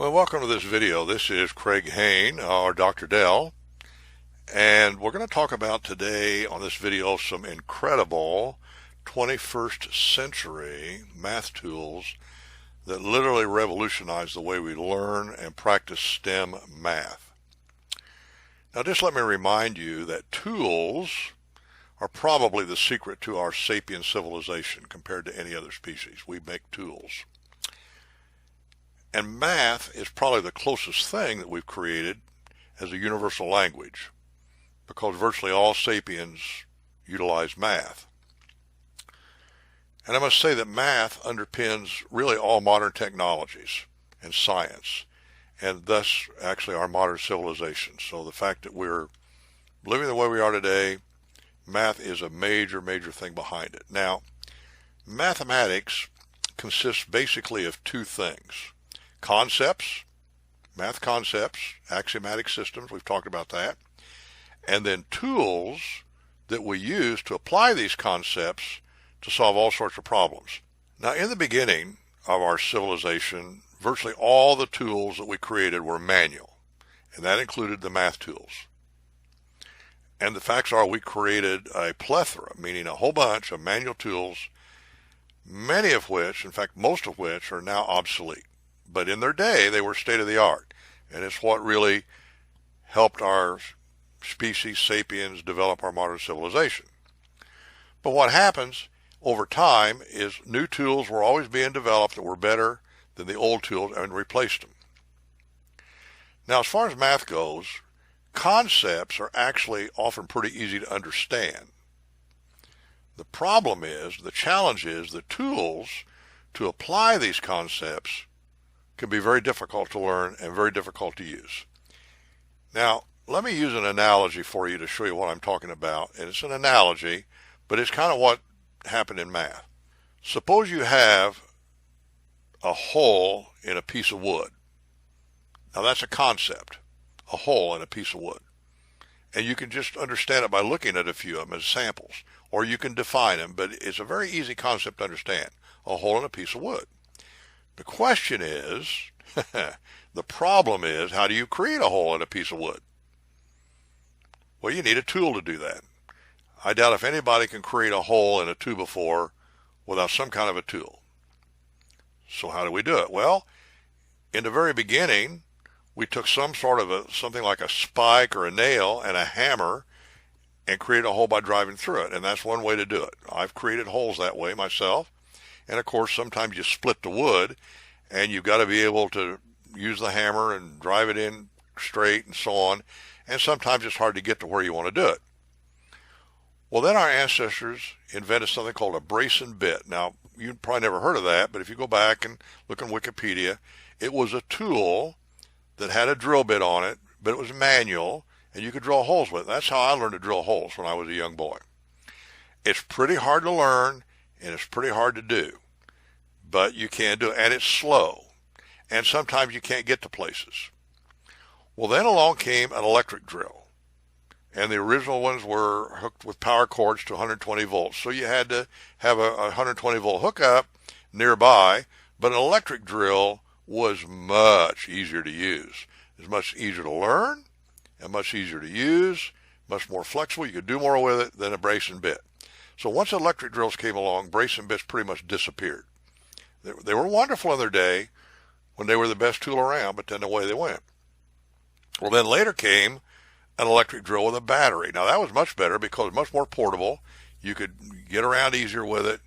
Well, welcome to this video. This is Craig Hane, or Dr. Dell, and we're going to talk about today on this video some incredible 21st century math tools that literally revolutionize the way we learn and practice STEM math. Now, just let me remind you that tools are probably the secret to our sapient civilization compared to any other species. We make tools. And math is probably the closest thing that we've created as a universal language, because virtually all sapiens utilize math. And I must say that math underpins really all modern technologies and science, and thus actually our modern civilization. So the fact that we're living the way we are today, math is a major thing behind it. Now, mathematics consists basically of two things. Concepts, math concepts, axiomatic systems, we've talked about that, and then tools that we use to apply these concepts to solve all sorts of problems. Now, in the beginning of our civilization, virtually all the tools that we created were manual, and that included the math tools. And the facts are we created a plethora, meaning a whole bunch of manual tools, many of which, in fact most of which, are now obsolete. But in their day, they were state-of-the-art, and it's what really helped our species, sapiens, develop our modern civilization. But what happens over time is new tools were always being developed that were better than the old tools and replaced them. Now, as far as math goes, concepts are actually often pretty easy to understand. The problem is, the challenge is, the tools to apply these concepts can be very difficult to learn and very difficult to use. Now, let me use an analogy for you to show you what I'm talking about. And it's an analogy, but it's kind of what happened in math. Suppose you have a hole in a piece of wood. Now, that's a concept, a hole in a piece of wood. And you can just understand it by looking at a few of them as samples, or you can define them, but it's a very easy concept to understand, a hole in a piece of wood. The question is, the problem is, how do you create a hole in a piece of wood? Well, you need a tool to do that. I doubt if anybody can create a hole in a 2x4 without some kind of a tool. So how do we do it? Well, in the very beginning, we took some sort of something like a spike or a nail and a hammer and created a hole by driving through it. And that's one way to do it. I've created holes that way myself. And of course, sometimes you split the wood, and you've got to be able to use the hammer and drive it in straight and so on. And sometimes it's hard to get to where you want to do it. Well, then our ancestors invented something called a brace and bit. Now, you've probably never heard of that, but if you go back and look on Wikipedia, it was a tool that had a drill bit on it, but it was manual, and you could drill holes with it. That's how I learned to drill holes when I was a young boy. It's pretty hard to learn, and it's pretty hard to do, but you can do it, and it's slow, and sometimes you can't get to places. Well, then along came an electric drill, and the original ones were hooked with power cords to 120 volts, so you had to have a 120 volt hookup nearby, but an electric drill was much easier to use. It was much easier to learn, and much easier to use, much more flexible. You could do more with it than a brace and bit. So once electric drills came along, brace and bits pretty much disappeared. They were wonderful in their day when they were the best tool around, but then away they went. Well, then later came an electric drill with a battery. Now, that was much better because it was much more portable. You could get around easier with it,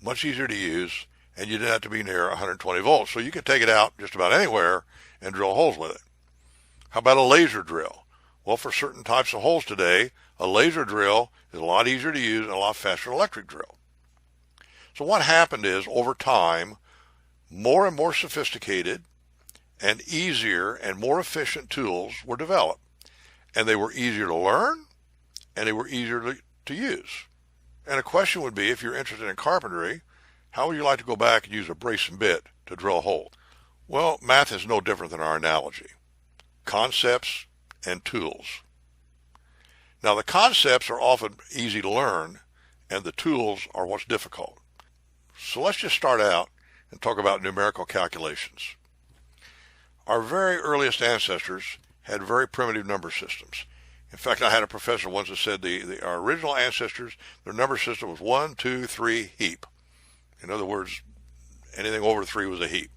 much easier to use, and you didn't have to be near 120 volts. So you could take it out just about anywhere and drill holes with it. How about a laser drill? Well, for certain types of holes today, a laser drill is a lot easier to use and a lot faster than an electric drill. So what happened is, over time, more and more sophisticated and easier and more efficient tools were developed. And they were easier to learn, and they were easier to use. And a question would be, if you're interested in carpentry, how would you like to go back and use a brace and bit to drill a hole? Well, math is no different than our analogy. Concepts and tools. Now, the concepts are often easy to learn, and the tools are what's difficult. So let's just start out and talk about numerical calculations. our very earliest ancestors had very primitive number systems. In fact, I had a professor once that said our original ancestors, their number system was 1, 2, 3, heap. In other words, anything over 3 was a heap.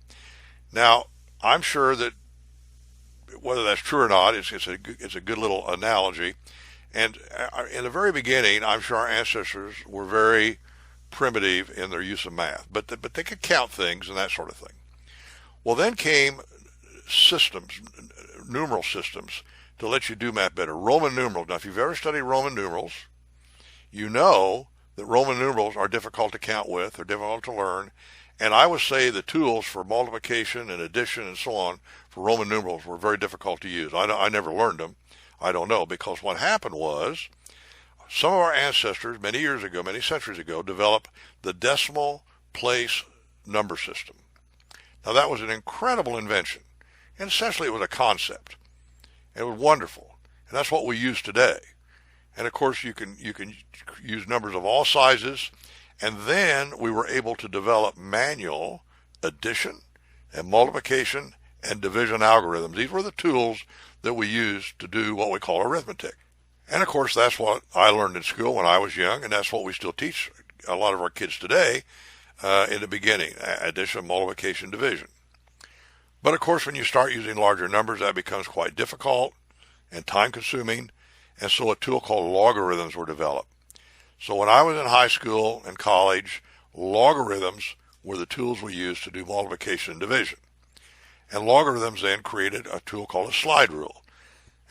Now, I'm sure that whether that's true or not, it's a good little analogy. And in the very beginning, I'm sure our ancestors were very primitive in their use of math, but they could count things and that sort of thing. Well, then came systems, numeral systems, to let you do math better. Roman numerals. Now, if you've ever studied Roman numerals, you know that Roman numerals are difficult to count with, they're difficult to learn, and I would say the tools for multiplication and addition and so on for Roman numerals were very difficult to use. I never learned them. I don't know, because what happened was some of our ancestors many years ago, many centuries ago, developed the decimal place number system. Now, that was an incredible invention, and essentially it was a concept. It was wonderful, and that's what we use today. And of course, you can use numbers of all sizes, and then we were able to develop manual addition and multiplication and division algorithms. These were the tools that we used to do what we call arithmetic. And of course, that's what I learned in school when I was young, and that's what we still teach a lot of our kids today in the beginning: addition, multiplication, division. But of course, when you start using larger numbers, that becomes quite difficult and time-consuming, and so a tool called logarithms were developed. So when I was in high school and college, logarithms were the tools we used to do multiplication and division. And logarithms then created a tool called a slide rule.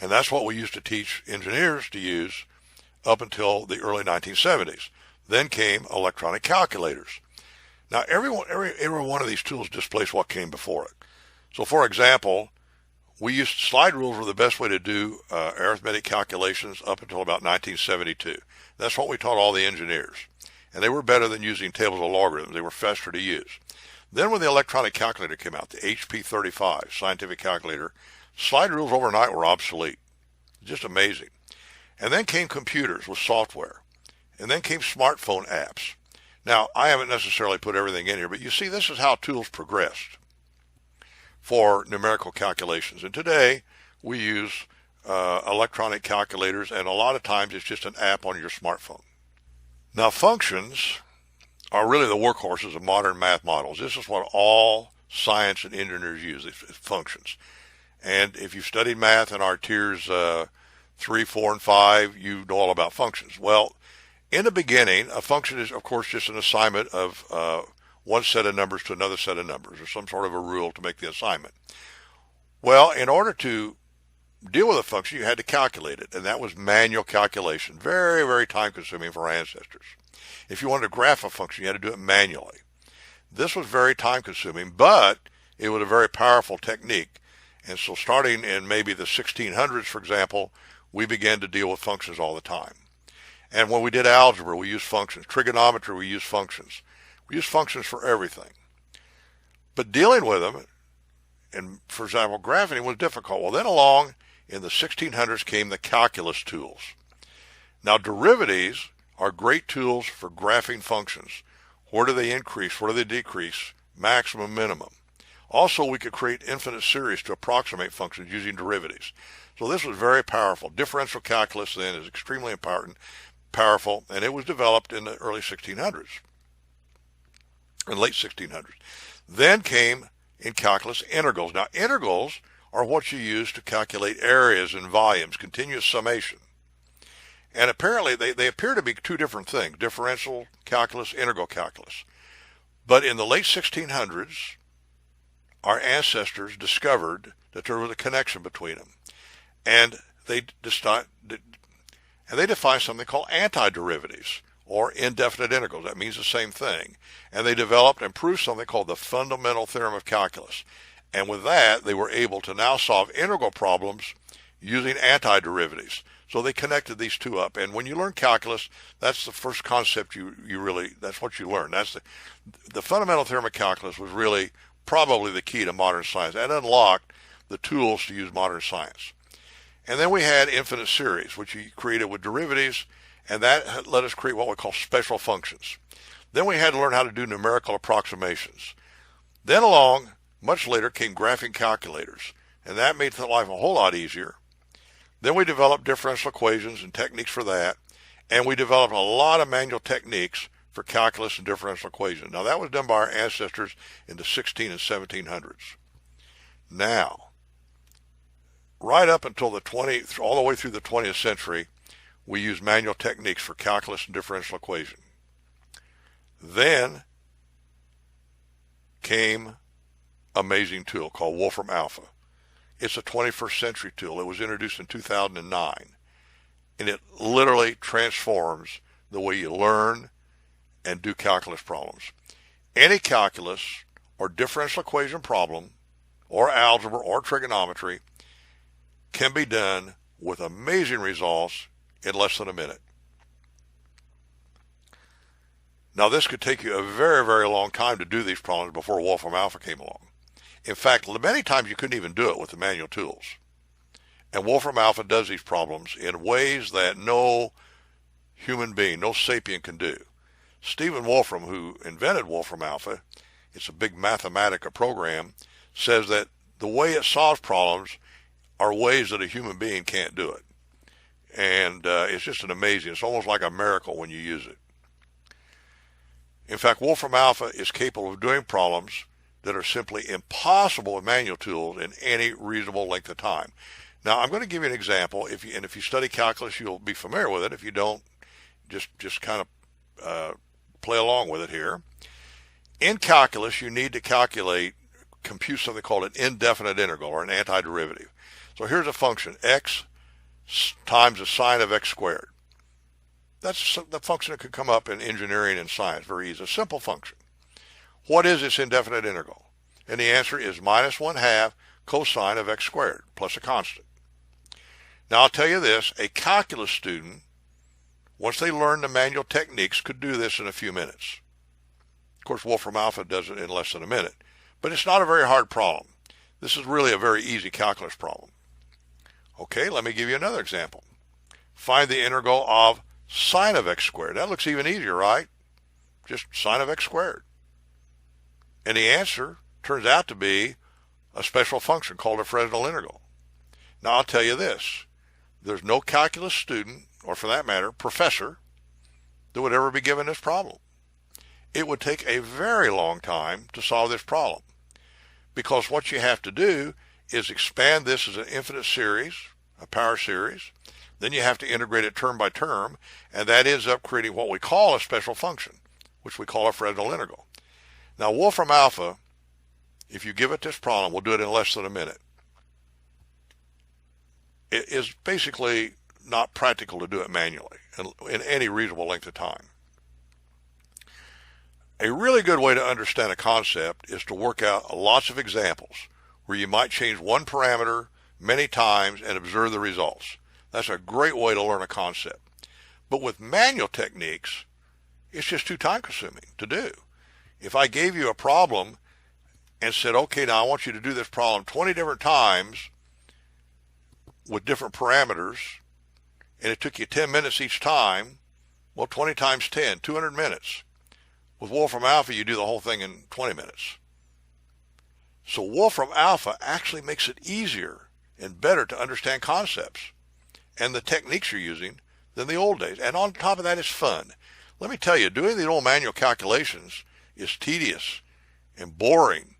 And that's what we used to teach engineers to use up until the early 1970s. Then came electronic calculators. Now, every one of these tools displaced what came before it. So, for example, we used slide rules were the best way to do arithmetic calculations up until about 1972. That's what we taught all the engineers. And they were better than using tables of logarithms. They were faster to use. Then when the electronic calculator came out, the HP 35 scientific calculator, slide rules overnight were obsolete. Just amazing. And then came computers with software. And then came smartphone apps. Now, I haven't necessarily put everything in here, but you see, this is how tools progressed for numerical calculations. And today, we use electronic calculators, and a lot of times it's just an app on your smartphone. Now, functions are really the workhorses of modern math models. This is what all science and engineers use, it's functions. And if you've studied math in our tiers 3, 4, and 5, you know all about functions. Well, in the beginning, a function is, of course, just an assignment of one set of numbers to another set of numbers, or some sort of a rule to make the assignment. Well, in order to deal with a function, you had to calculate it, and that was manual calculation. Very, very time-consuming for our ancestors. If you wanted to graph a function, you had to do it manually. This was very time-consuming, but it was a very powerful technique. And so starting in maybe the 1600s, for example, we began to deal with functions all the time. And when we did algebra, we used functions. Trigonometry, we used functions. We used functions for everything. But dealing with them, and for example, graphing was difficult. Well, then along in the 1600s came the calculus tools. Now, derivatives are great tools for graphing functions. Where do they increase? Where do they decrease? Maximum, minimum. Also, we could create infinite series to approximate functions using derivatives. So this was very powerful. Differential calculus then is extremely powerful, and it was developed in the early 1600s, in late 1600s. Then came in calculus integrals. Now, integrals are what you use to calculate areas and volumes, continuous summation. And apparently they appear to be two different things: differential calculus, integral calculus. But in the late 1600s, our ancestors discovered that there was a connection between them. And they defined something called antiderivatives, or indefinite integrals. That means the same thing. And they developed and proved something called the fundamental theorem of calculus. And with that, they were able to now solve integral problems using antiderivatives. So they connected these two up. And when you learn calculus, that's the first concept that's what you learn. That's the fundamental theorem of calculus was really probably the key to modern science. That unlocked the tools to use modern science. And then we had infinite series, which he created with derivatives, and that let us create what we call special functions. Then we had to learn how to do numerical approximations. Then along Much later came graphing calculators, and that made life a whole lot easier. Then we developed differential equations and techniques for that, and we developed a lot of manual techniques for calculus and differential equations. Now that was done by our ancestors in the 16 and 1700s. Now, right up until all the way through the 20th century, we used manual techniques for calculus and differential equation. Then came an amazing tool called Wolfram Alpha. It's a 21st century tool. It was introduced in 2009, and it literally transforms the way you learn and do calculus problems. Any calculus or differential equation problem or algebra or trigonometry can be done with amazing results in less than a minute. Now this could take you a very, very long time to do these problems before Wolfram Alpha came along. In fact, many times you couldn't even do it with the manual tools. And Wolfram Alpha does these problems in ways that no human being, no sapient can do. Stephen Wolfram, who invented Wolfram Alpha, it's a big Mathematica program, says that the way it solves problems are ways that a human being can't do it. And it's just it's almost like a miracle when you use it. In fact, Wolfram Alpha is capable of doing problems that are simply impossible with manual tools in any reasonable length of time. Now, I'm going to give you an example. If you study calculus, you'll be familiar with it. If you don't, just kind of play along with it here. In calculus, you need to compute something called an indefinite integral or an antiderivative. So here's a function, x times the sine of x squared. That's the function that could come up in engineering and science, very easy, a simple function. What is this indefinite integral? And the answer is minus 1/2 cosine of x squared plus a constant. Now I'll tell you this, a calculus student, once they learn the manual techniques, could do this in a few minutes. Of course, Wolfram Alpha does it in less than a minute, but it's not a very hard problem. This is really a very easy calculus problem. Okay, let me give you another example. Find the integral of sine of x squared. That looks even easier, right? Just sine of x squared. And the answer turns out to be a special function called a Fresnel integral. Now I'll tell you this, there's no calculus student, or for that matter, professor, that would ever be given this problem. It would take a very long time to solve this problem, because what you have to do is expand this as an infinite series, a power series. Then you have to integrate it term by term, and that ends up creating what we call a special function, which we call a Fresnel integral. Now, Wolfram Alpha, if you give it this problem, will do it in less than a minute. It is basically not practical to do it manually in any reasonable length of time. A really good way to understand a concept is to work out lots of examples where you might change one parameter many times and observe the results. That's a great way to learn a concept. But with manual techniques, it's just too time consuming to do. If I gave you a problem and said, okay, now I want you to do this problem 20 different times with different parameters, and it took you 10 minutes each time, well, 20 times 10, 200 minutes. With Wolfram Alpha, you do the whole thing in 20 minutes. So Wolfram Alpha actually makes it easier and better to understand concepts and the techniques you're using than the old days. And on top of that, it's fun. Let me tell you, doing the old manual calculations is tedious and boring,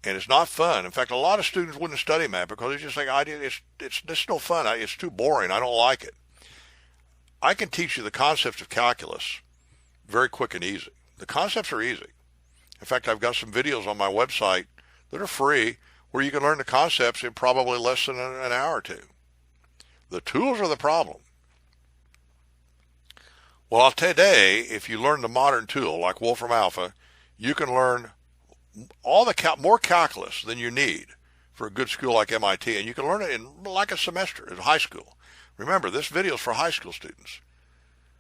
and it's not fun. In fact, a lot of students wouldn't study math because they just think, it's no fun. It's too boring. I don't like it. I can teach you the concepts of calculus very quick and easy. The concepts are easy. In fact, I've got some videos on my website that are free where you can learn the concepts in probably less than an hour or two. The tools are the problem. Well, today, if you learn the modern tool like Wolfram Alpha, you can learn more calculus than you need for a good school like MIT, and you can learn it in like a semester in high school. Remember, this video is for high school students.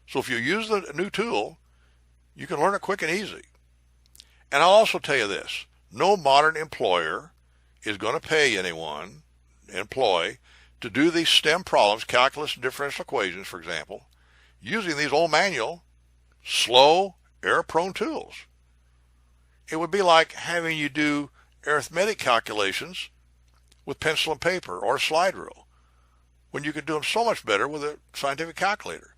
So if you use the new tool, you can learn it quick and easy. And I'll also tell you this, no modern employer is going to pay anyone, employee, to do these STEM problems, calculus and differential equations, for example, using these old manual, slow, error-prone tools. It would be like having you do arithmetic calculations with pencil and paper or a slide rule when you can do them so much better with a scientific calculator?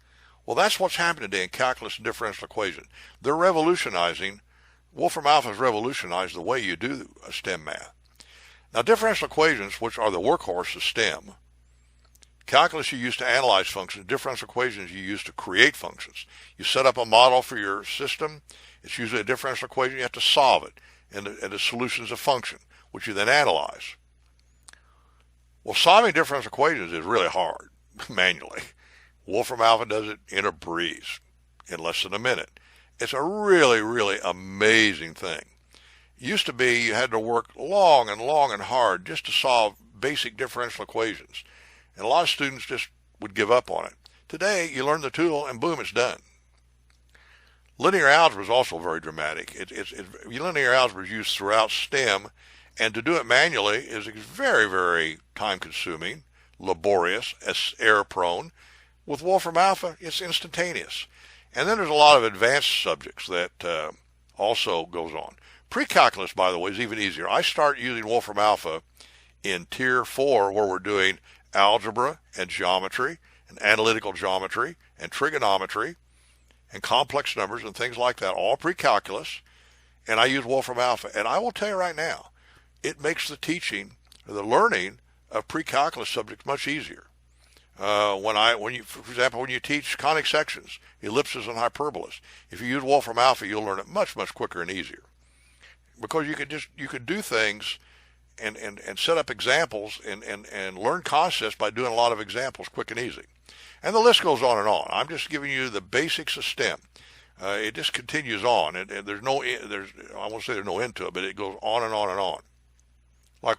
Well, that's what's happening today in calculus and differential equation. They're revolutionizing. Wolfram Alpha has revolutionized the way you do STEM math. Now, differential equations, which are the workhorse of STEM, calculus you use to analyze functions, differential equations you use to create functions. You set up a model for your system. It's usually a differential equation. You have to solve it, and the solution is a function, which you then analyze. Well, solving differential equations is really hard manually. Wolfram Alpha does it in a breeze, in less than a minute. It's a really, really amazing thing. It used to be you had to work long and hard just to solve basic differential equations. And a lot of students just would give up on it. Today, you learn the tool and boom, it's done. Linear algebra is also very dramatic. Linear algebra is used throughout STEM, and to do it manually is very, very time-consuming, laborious, error-prone. With Wolfram Alpha, it's instantaneous. And then there's a lot of advanced subjects that also goes on. Pre-calculus, by the way, is even easier. I start using Wolfram Alpha in Tier 4, where we're doing algebra and geometry and analytical geometry and trigonometry and complex numbers and things like that, all pre-calculus, and I use Wolfram Alpha. And I will tell you right now, it makes the teaching, or the learning of pre-calculus subjects much easier. For example, when you teach conic sections, ellipses and hyperbolas, if you use Wolfram Alpha, you'll learn it much, much quicker and easier. Because you could do things and set up examples and learn concepts by doing a lot of examples quick and easy. And the list goes on and on. I'm just giving you the basics of STEM. It just continues on, and I won't say there's no end to it, but it goes on and on and on. Like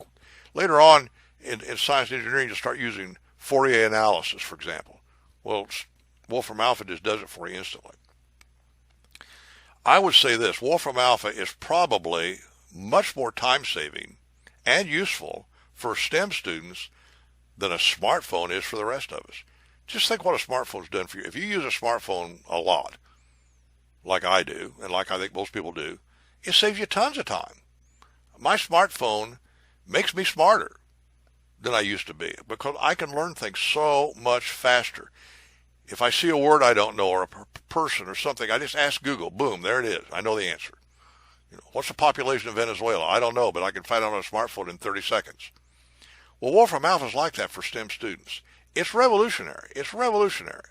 later on in science and engineering, you'll start using Fourier analysis, for example. Well, Wolfram Alpha just does it for you instantly. I would say this: Wolfram Alpha is probably much more time-saving and useful for STEM students than a smartphone is for the rest of us. Just think what a smartphone's done for you. If you use a smartphone a lot, like I do, and like I think most people do, it saves you tons of time. My smartphone makes me smarter than I used to be because I can learn things so much faster. If I see a word I don't know or a person or something, I just ask Google. Boom, there it is. I know the answer. What's the population of Venezuela? I don't know, but I can find it on a smartphone in 30 seconds. Well, Wolfram Alpha is like that for STEM students. It's revolutionary. It's revolutionary.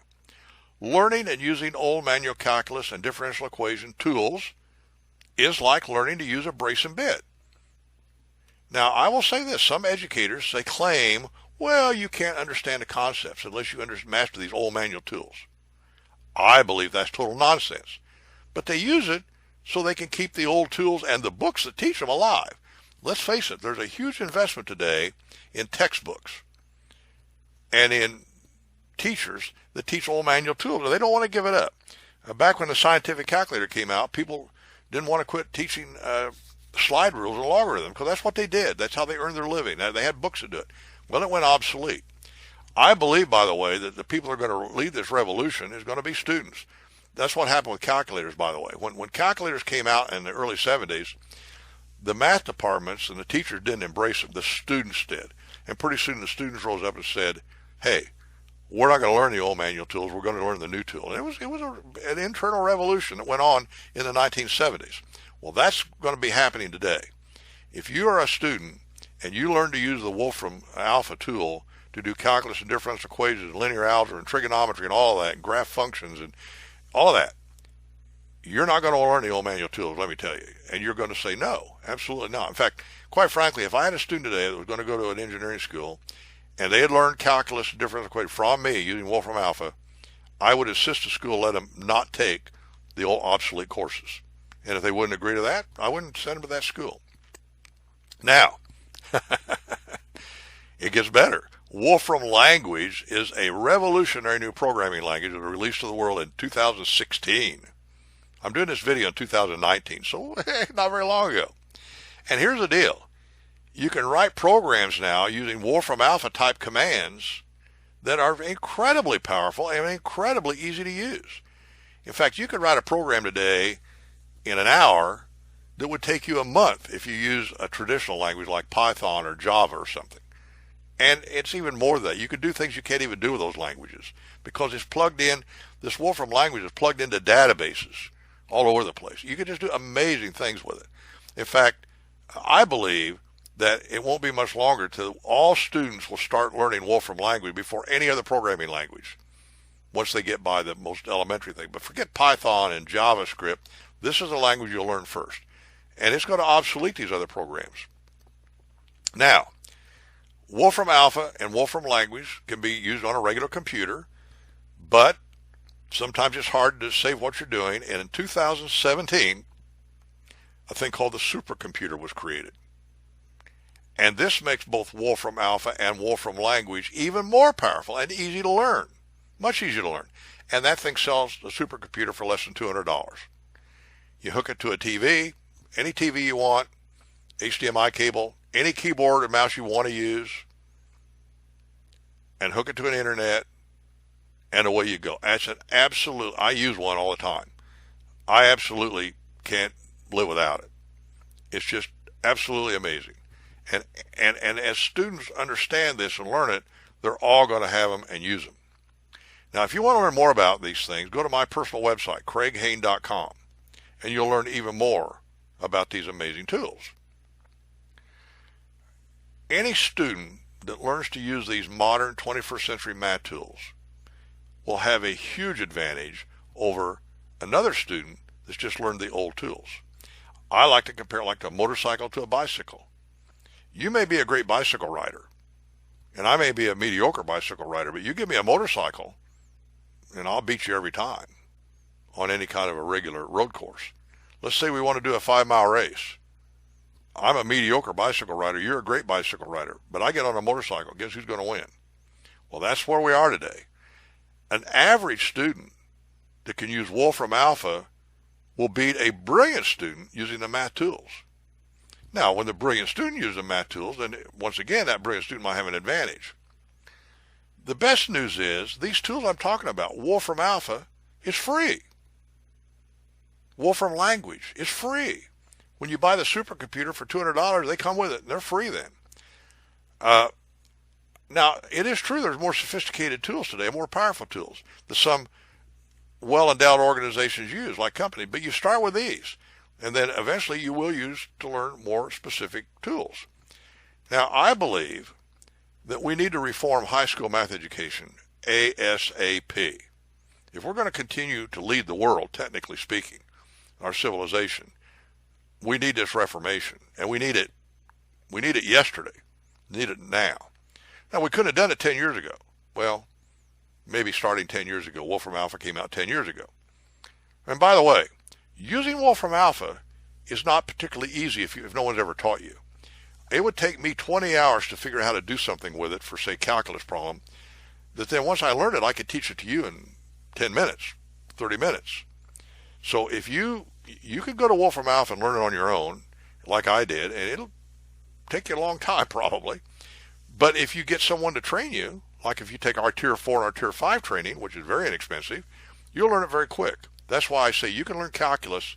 Learning and using old manual calculus and differential equation tools is like learning to use a brace and bit. Now, I will say this. Some educators, they claim, well, you can't understand the concepts unless you master these old manual tools. I believe that's total nonsense. But they use it so they can keep the old tools and the books that teach them alive. Let's face it, there's a huge investment today in textbooks and in teachers that teach old manual tools, and they don't want to give it up. Back when the scientific calculator came out, people didn't want to quit teaching slide rules and logarithms because that's what they did. That's how they earned their living. They had books to do it. Well, it went obsolete. I believe, by the way, that the people who are going to lead this revolution is going to be students. That's what happened with calculators, by the way. When calculators came out in the early 70s, the math departments and the teachers didn't embrace them. The students did. And pretty soon the students rose up and said, hey, we're not going to learn the old manual tools. We're going to learn the new tool. And it was an internal revolution that went on in the 1970s. Well, that's going to be happening today. If you are a student and you learn to use the Wolfram Alpha tool to do calculus and differential equations and linear algebra and trigonometry and all of that, and graph functions and all of that, you're not going to learn the old manual tools, let me tell you. And you're going to say, no, absolutely not. In fact, quite frankly, if I had a student today that was going to go to an engineering school and they had learned calculus and differential equations from me using Wolfram Alpha, I would assist the school, let them not take the old obsolete courses. And if they wouldn't agree to that, I wouldn't send them to that school. Now, it gets better. Wolfram language is a revolutionary new programming language that was released to the world in 2016. I'm doing this video in 2019, so not very long ago. And here's the deal. You can write programs now using Wolfram Alpha type commands that are incredibly powerful and incredibly easy to use. In fact, you could write a program today in an hour that would take you a month if you use a traditional language like Python or Java or something. And it's even more than that. You can do things you can't even do with those languages because it's plugged in. This Wolfram language is plugged into databases all over the place. You can just do amazing things with it. In fact, I believe that it won't be much longer till all students will start learning Wolfram language before any other programming language once they get by the most elementary thing. But forget Python and JavaScript. This is the language you'll learn first. And it's going to obsolete these other programs. Now, Wolfram Alpha and Wolfram language can be used on a regular computer, but sometimes it's hard to save what you're doing. And in 2017, a thing called the Supercomputer was created. And this makes both Wolfram Alpha and Wolfram language even more powerful and easy to learn. Much easier to learn. And that thing sells the supercomputer for less than $200. You hook it to a TV, any TV you want, HDMI cable, any keyboard or mouse you want to use, and hook it to an internet, and away you go. That's an absolute, I use one all the time. I absolutely can't live without it. It's just absolutely amazing. And as students understand this and learn it, they're all going to have them and use them. Now, if you want to learn more about these things, go to my personal website, craighane.com, and you'll learn even more about these amazing tools. Any student that learns to use these modern 21st century math tools will have a huge advantage over another student that's just learned the old tools. I like to compare it like a motorcycle to a bicycle. You may be a great bicycle rider, and I may be a mediocre bicycle rider, but you give me a motorcycle, and I'll beat you every time on any kind of a regular road course. Let's say we want to do a 5-mile race. I'm a mediocre bicycle rider. You're a great bicycle rider, but I get on a motorcycle. Guess who's going to win? Well, that's where we are today. An average student that can use Wolfram Alpha will beat a brilliant student using the math tools. Now, when the brilliant student uses the math tools, then once again, that brilliant student might have an advantage. The best news is these tools I'm talking about, Wolfram Alpha, is free. Wolfram language is free. When you buy the supercomputer for $200, they come with it, and they're free then. Now, it is true there's more sophisticated tools today, more powerful tools that some well-endowed organizations use, like companies, but you start with these, and then eventually you will use to learn more specific tools. Now, I believe that we need to reform high school math education ASAP. If we're going to continue to lead the world, technically speaking, our civilization, we need this reformation, and we need it yesterday. We need it now. Now, we couldn't have done it 10 years ago. Well, maybe starting 10 years ago. Wolfram Alpha came out 10 years ago. And by the way, using Wolfram Alpha is not particularly easy if no one's ever taught you. It would take me 20 hours to figure out how to do something with it for, say, calculus problem, that then once I learned it, I could teach it to you in 10 minutes, 30 minutes. So if you could go to Wolfram Alpha and learn it on your own, like I did, and it'll take you a long time probably. But if you get someone to train you, like if you take our Tier 4 and our Tier 5 training, which is very inexpensive, you'll learn it very quick. That's why I say you can learn calculus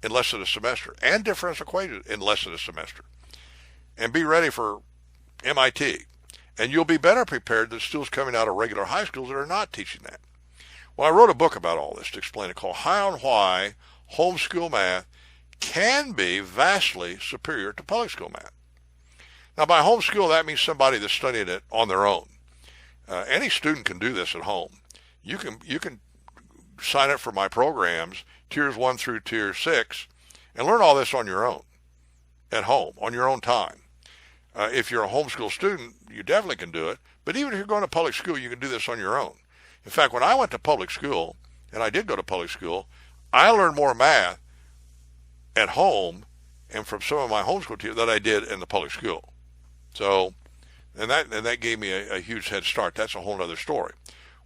in less than a semester and differential equations in less than a semester. And be ready for MIT. And you'll be better prepared than students coming out of regular high schools that are not teaching that. Well, I wrote a book about all this to explain it called How and Why Homeschool Math Can Be Vastly Superior to Public School Math. Now, by homeschool, that means somebody that's studying it on their own. Any student can do this at home. You can sign up for my programs, Tiers 1 through Tier 6, and learn all this on your own, at home, on your own time. If you're a homeschool student, you definitely can do it. But even if you're going to public school, you can do this on your own. In fact, when I went to public school, and I did go to public school, I learned more math at home and from some of my homeschool teachers than I did in the public school. So, and that gave me a huge head start. That's a whole other story.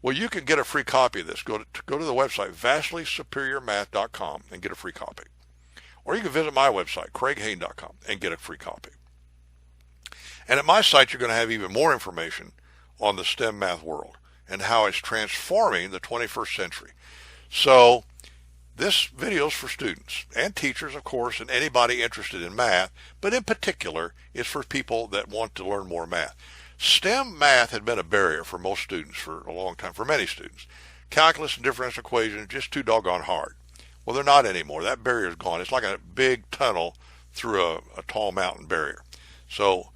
Well, you can get a free copy of this. Go to the website, vastlysuperiormath.com, and get a free copy. Or you can visit my website, craighane.com, and get a free copy. And at my site, you're going to have even more information on the STEM math world and how it's transforming the 21st century. So This video is for students and teachers, of course, and anybody interested in math, but in particular, it's for people that want to learn more math. STEM math had been a barrier for most students for a long time, for many students. Calculus and differential equations, just too doggone hard. Well, they're not anymore. That barrier is gone. It's like a big tunnel through a tall mountain barrier. So,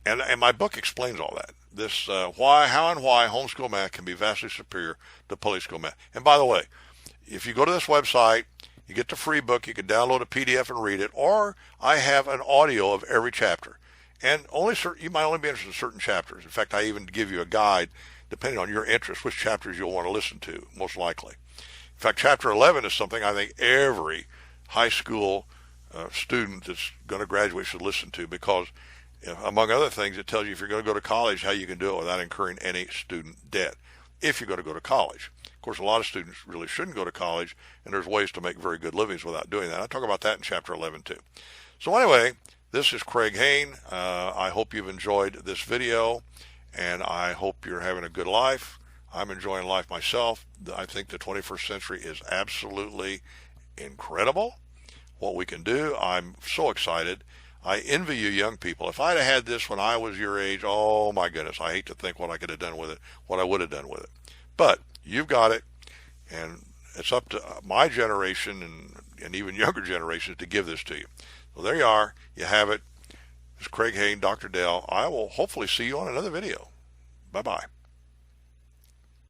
and my book explains all that. This how and why homeschool math can be vastly superior to public school math. And by the way, if you go to this website, you get the free book. You can download a PDF and read it, or I have an audio of every chapter. And you might only be interested in certain chapters. In fact, I even give you a guide, depending on your interest, which chapters you'll want to listen to, most likely. In fact, Chapter 11 is something I think every high school student that's going to graduate should listen to, because, among other things, it tells you if you're going to go to college, how you can do it without incurring any student debt, if you're going to go to college. Of course, a lot of students really shouldn't go to college, and there's ways to make very good livings without doing that. I talk about that in Chapter 11 too. So anyway, this is Craig Hane. I hope you've enjoyed this video, and I hope you're having a good life. I'm enjoying life myself. I think the 21st century is absolutely incredible, what we can do. I'm so excited. I envy you young people. If I'd have had this when I was your age, oh my goodness, I hate to think what I could have done with it, what I would have done with it. But you've got it, and it's up to my generation and even younger generations to give this to you. So there you are. You have it. It's Craig Hane, Dr. Dell. I will hopefully see you on another video. Bye-bye.